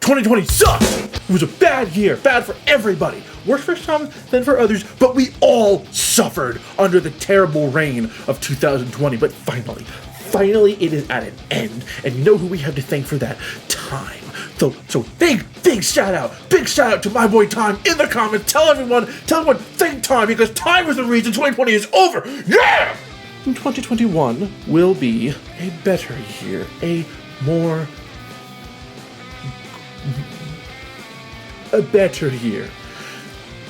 2020 sucks! It was a bad year, bad for everybody. Worse for some than for others, but we all suffered under the terrible reign of 2020. But finally it is at an end. And you know who we have to thank for that? Time. So big shout out to my boy Time in the comments. Tell everyone, thank Time, because Time was the reason 2020 is over. Yeah! 2021 will be a better year, a better year.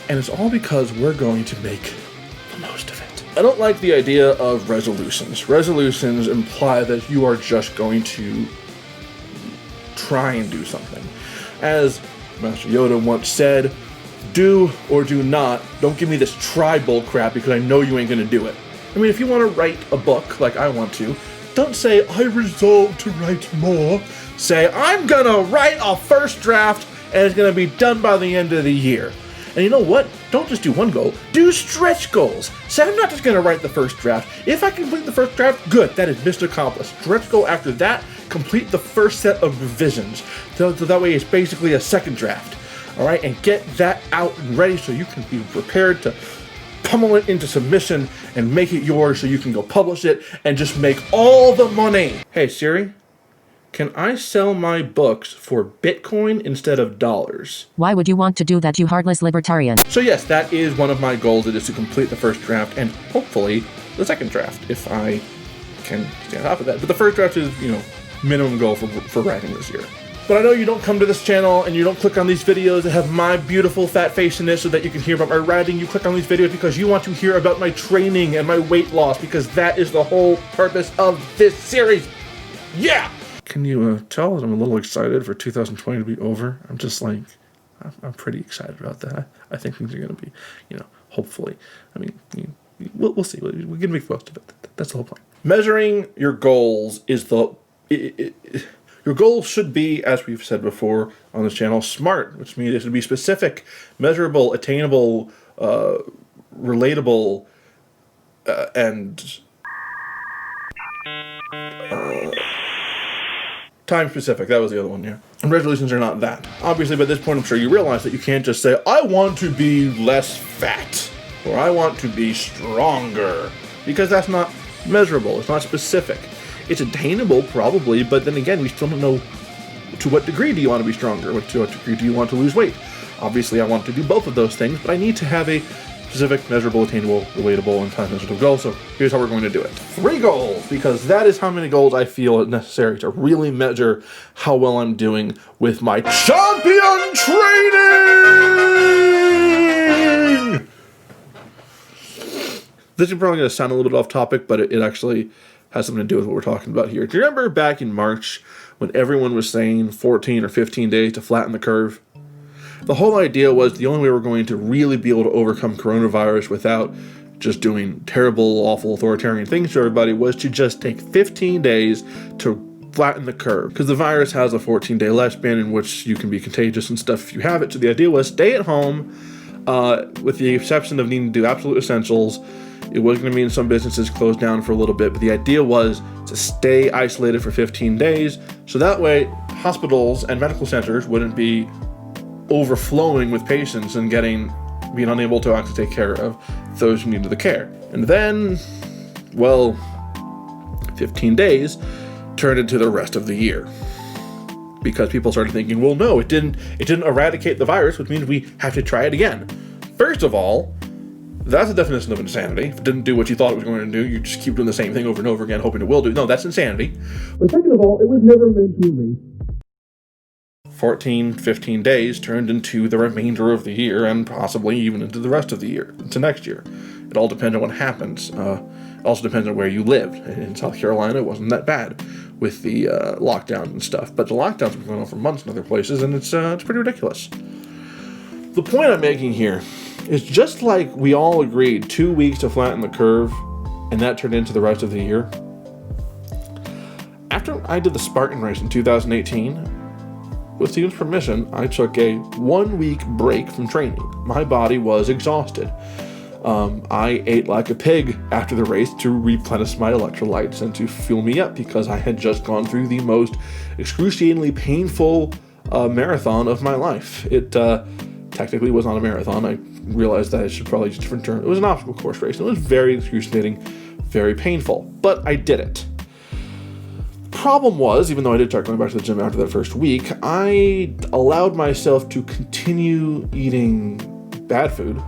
And it's all because we're going to make the most of it. I don't like the idea of resolutions. Resolutions imply that you are just going to try and do something. As Master Yoda once said, do or do not. Don't give me this try bull crap because I know you ain't gonna do it. I mean, if you want to write a book like I want to, don't say, I resolve to write more. Say, I'm gonna write a first draft and it's gonna be done by the end of the year. And you know what? Don't just do one goal, do stretch goals. Say, I'm not just gonna write the first draft. If I complete the first draft, good, that is mission accomplished. Stretch goal after that, complete the first set of revisions. So that way it's basically a second draft. All right, and get that out and ready so you can be prepared to pummel it into submission and make it yours so you can go publish it and just make all the money. Hey Siri, can I sell my books for Bitcoin instead of dollars? Why would you want to do that, you heartless libertarian? So yes, that is one of my goals, it is to complete the first draft and hopefully the second draft if I can stay on top of that. But the first draft is, minimum goal for writing this year. But I know you don't come to this channel and you don't click on these videos that have my beautiful fat face in it so that you can hear about my writing. You click on these videos because you want to hear about my training and my weight loss, because that is the whole purpose of this series. Yeah! Can you tell that I'm a little excited for 2020 to be over? I'm just like, I'm pretty excited about that. I think things are going to be, hopefully. I mean, we'll see. We're going to make the most of it. That's the whole point. Measuring your goals is your goal should be, as we've said before on this channel, SMART, which means it should be specific, measurable, attainable, relatable, and time specific. That was the other one, yeah. And resolutions are not that. Obviously, by this point, I'm sure you realize that you can't just say, I want to be less fat, or I want to be stronger, because that's not measurable. It's not specific. It's attainable, probably, but then again, we still don't know to what degree do you want to be stronger, to what degree do you want to lose weight. Obviously, I want to do both of those things, but I need to have a specific, measurable, attainable, relatable, and time-sensitive goal, so here's how we're going to do it. 3 goals, because that is how many goals I feel necessary to really measure how well I'm doing with my champion training! This is probably going to sound a little bit off topic, but it actually has something to do with what we're talking about here. Do you remember back in March when everyone was saying 14 or 15 days to flatten the curve? The whole idea was the only way we're going to really be able to overcome coronavirus without just doing terrible, awful, authoritarian things to everybody was to just take 15 days to flatten the curve. Because the virus has a 14-day lifespan in which you can be contagious and stuff if you have it. So the idea was stay at home, with the exception of needing to do absolute essentials. It was going to mean some businesses closed down for a little bit, but the idea was to stay isolated for 15 days, so that way hospitals and medical centers wouldn't be overflowing with patients and being unable to actually take care of those who needed the care. And then, 15 days turned into the rest of the year. Because people started thinking, well, no, it didn't eradicate the virus, which means we have to try it again. First of all, that's the definition of insanity. If it didn't do what you thought it was going to do, you just keep doing the same thing over and over again, hoping it will do. No, that's insanity. But second of all, it was never meant to erase. 14, 15 days turned into the remainder of the year and possibly even into the rest of the year, into next year. It all depends on what happens. It also depends on where you live. In South Carolina, it wasn't that bad with the lockdowns and stuff, but the lockdowns have been going on for months in other places, and it's pretty ridiculous. The point I'm making here is just like we all agreed 2 weeks to flatten the curve, and that turned into the rest of the year. After I did the Spartan race in 2018, with Steven's permission, I took a 1-week break from training. My body was exhausted. I ate like a pig after the race to replenish my electrolytes and to fuel me up because I had just gone through the most excruciatingly painful marathon of my life. It technically was not a marathon. I realized that I should probably use a different term. It was an obstacle course race. It was very excruciating, very painful, but I did it. Problem was, even though I did start going back to the gym after that first week, I allowed myself to continue eating bad food,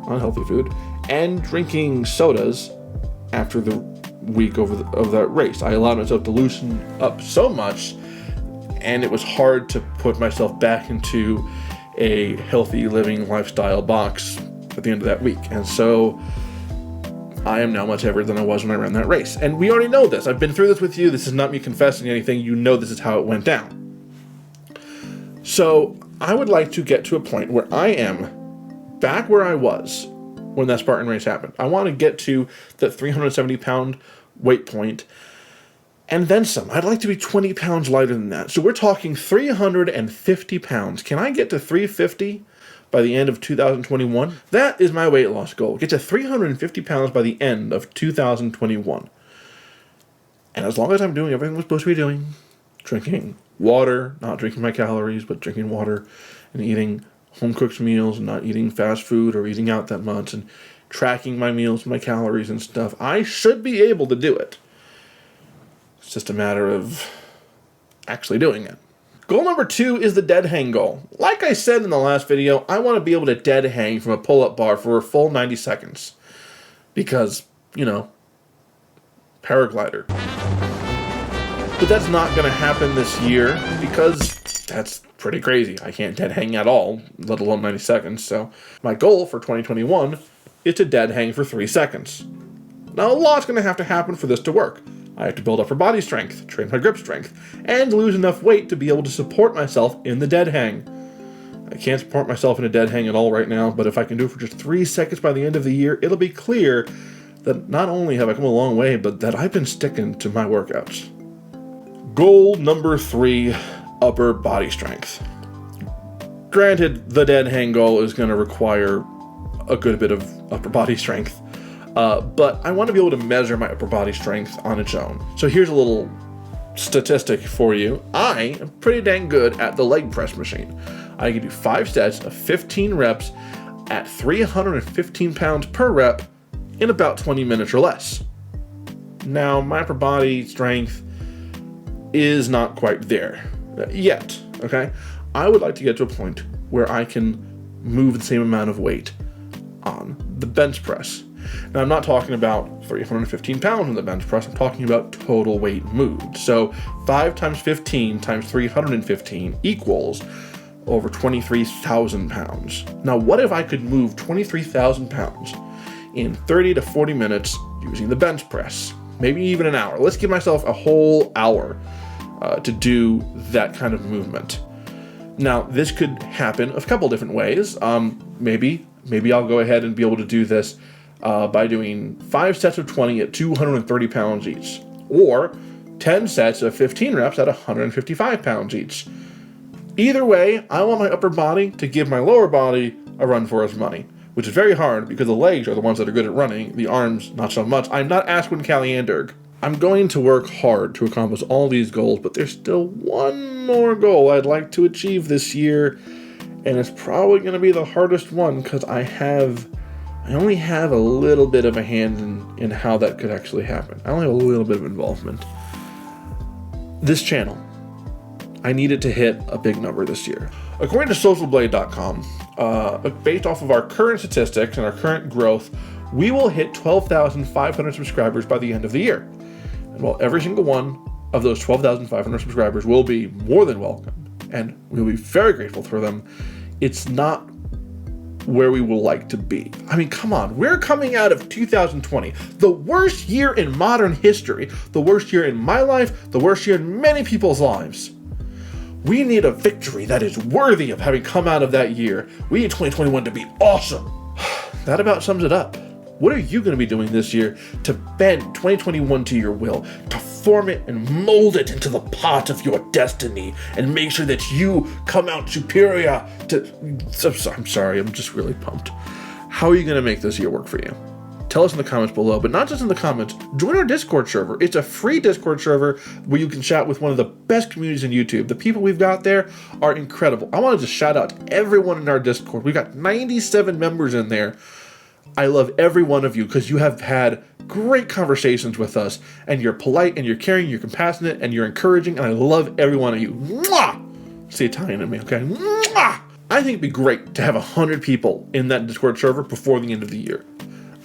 unhealthy food, and drinking sodas after the week of that race. I allowed myself to loosen up so much, and it was hard to put myself back into a healthy living lifestyle box at the end of that week. And so I am now much heavier than I was when I ran that race. And we already know this. I've been through this with you. This is not me confessing anything. You know this is how it went down. So I would like to get to a point where I am back where I was when that Spartan race happened. I want to get to the 370-pound weight point and then some. I'd like to be 20 pounds lighter than that. So we're talking 350 pounds. Can I get to 350 by the end of 2021? That is my weight loss goal. Get to 350 pounds by the end of 2021. And as long as I'm doing everything I'm supposed to be doing, drinking water, not drinking my calories, but drinking water, and eating home-cooked meals, and not eating fast food or eating out that much, and tracking my meals, my calories and stuff, I should be able to do it. It's just a matter of actually doing it. Goal number 2 is the dead hang goal. Like I said in the last video, I want to be able to dead hang from a pull-up bar for a full 90 seconds. Because, paraglider. But that's not going to happen this year because that's pretty crazy. I can't dead hang at all, let alone 90 seconds. So my goal for 2021 is to dead hang for 3 seconds. Now a lot's going to have to happen for this to work. I have to build upper body strength, train my grip strength, and lose enough weight to be able to support myself in the dead hang. I can't support myself in a dead hang at all right now, but if I can do it for just 3 seconds by the end of the year, it'll be clear that not only have I come a long way, but that I've been sticking to my workouts. Goal number 3, upper body strength. Granted, the dead hang goal is going to require a good bit of upper body strength. But I want to be able to measure my upper body strength on its own. So here's a little statistic for you. I am pretty dang good at the leg press machine. I can do 5 sets of 15 reps at 315 pounds per rep in about 20 minutes or less. Now, my upper body strength is not quite there yet, okay? I would like to get to a point where I can move the same amount of weight on the bench press. Now, I'm not talking about 315 pounds on the bench press. I'm talking about total weight moved. So 5 times 15 times 315 equals over 23,000 pounds. Now, what if I could move 23,000 pounds in 30 to 40 minutes using the bench press? Maybe even an hour. Let's give myself a whole hour to do that kind of movement. Now, this could happen a couple different ways. Maybe I'll go ahead and be able to do this by doing 5 sets of 20 at 230 pounds each, or 10 sets of 15 reps at 155 pounds each. Either way, I want my upper body to give my lower body a run for its money, which is very hard because the legs are the ones that are good at running, the arms not so much. I'm not Aswin Calianderg. I'm going to work hard to accomplish all these goals, but there's still one more goal I'd like to achieve this year, and it's probably going to be the hardest one because I only have a little bit of a hand in how that could actually happen. I only have a little bit of involvement. This channel, I need it to hit a big number this year. According to socialblade.com, based off of our current statistics and our current growth, we will hit 12,500 subscribers by the end of the year. And while every single one of those 12,500 subscribers will be more than welcome, and we'll be very grateful for them, it's not where we will like to be. I mean, come on, we're coming out of 2020, the worst year in modern history, the worst year in my life, the worst year in many people's lives. We need a victory that is worthy of having come out of that year. We need 2021 to be awesome. That about sums it up. What are you going to be doing this year to bend 2021 to your will, to form it and mold it into the pot of your destiny, and make sure that you come out superior to... I'm sorry, I'm just really pumped. How are you going to make this year work for you? Tell tell us in the comments below, but not just in the comments, join our Discord server. It's a free Discord server where you can chat with one of the best communities in YouTube. The people we've got there are incredible. I want to just shout out to everyone in our Discord. We've got 97 members in there. I love every one of you because you have had great conversations with us, and you're polite, and you're caring, you're compassionate, and you're encouraging, and I love every one of you. Mwah! Say Italian to me, okay? Mwah! I think it'd be great to have 100 people in that Discord server before the end of the year.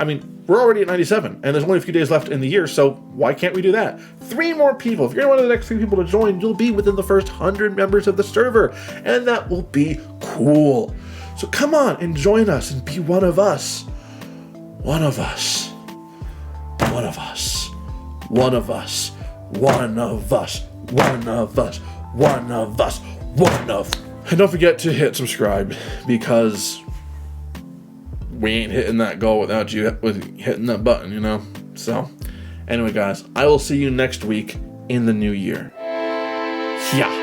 I mean, we're already at 97, and there's only a few days left in the year, so why can't we do that? 3 more people. If you're one of the next 3 people to join, you'll be within the first 100 members of the server, and that will be cool. So come on and join us and be one of us. One of us. One of us. One of us. One of us. One of us. One of us. One of. And don't forget to hit subscribe, because we ain't hitting that goal without you hitting that button, you know? So, anyway, guys, I will see you next week in the new year. Yeah.